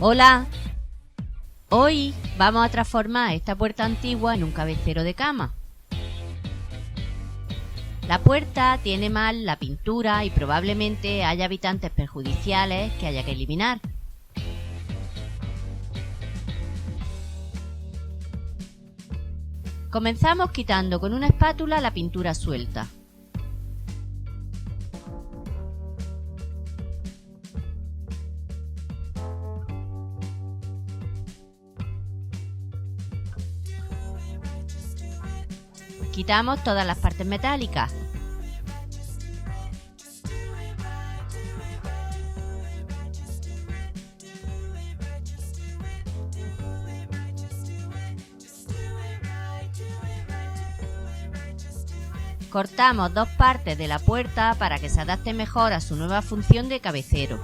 Hola, hoy vamos a transformar esta puerta antigua en un cabecero de cama. La puerta tiene mal la pintura y probablemente haya habitantes perjudiciales que haya que eliminar. Comenzamos quitando con una espátula la pintura suelta. Quitamos todas las partes metálicas. Cortamos dos partes de la puerta para que se adapte mejor a su nueva función de cabecero.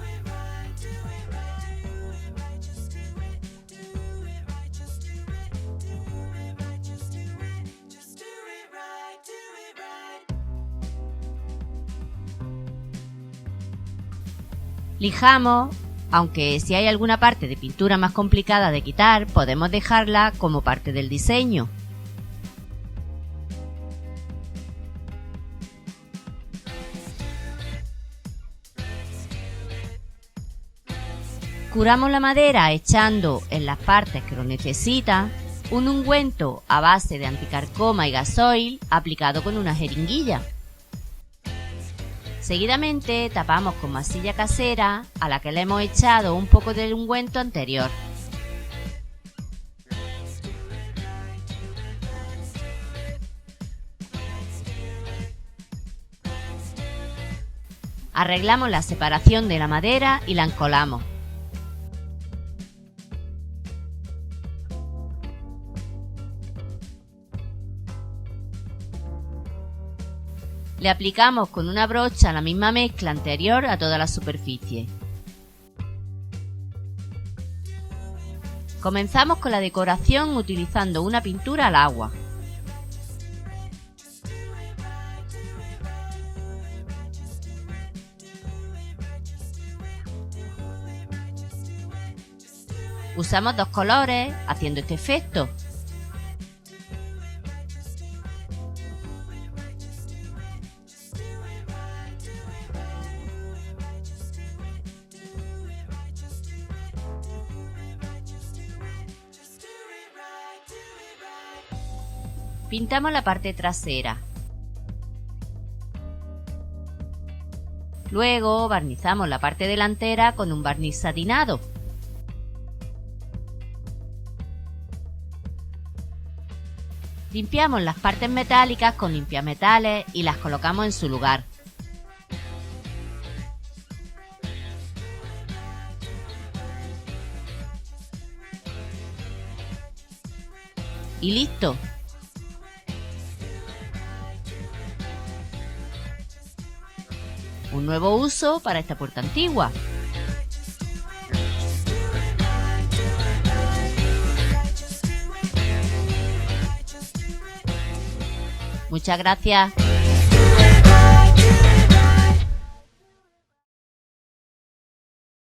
Lijamos, aunque si hay alguna parte de pintura más complicada de quitar, podemos dejarla como parte del diseño. Curamos la madera echando en las partes que lo necesitan un ungüento a base de anticarcoma y gasoil aplicado con una jeringuilla. Seguidamente tapamos con masilla casera a la que le hemos echado un poco del ungüento anterior. Arreglamos la separación de la madera y la encolamos. Le aplicamos con una brocha la misma mezcla anterior a toda la superficie. Comenzamos con la decoración utilizando una pintura al agua. Usamos dos colores haciendo este efecto. Pintamos la parte trasera. Luego barnizamos la parte delantera con un barniz satinado. Limpiamos las partes metálicas con limpiametales y las colocamos en su lugar. Y listo. Un nuevo uso para esta puerta antigua. Muchas gracias.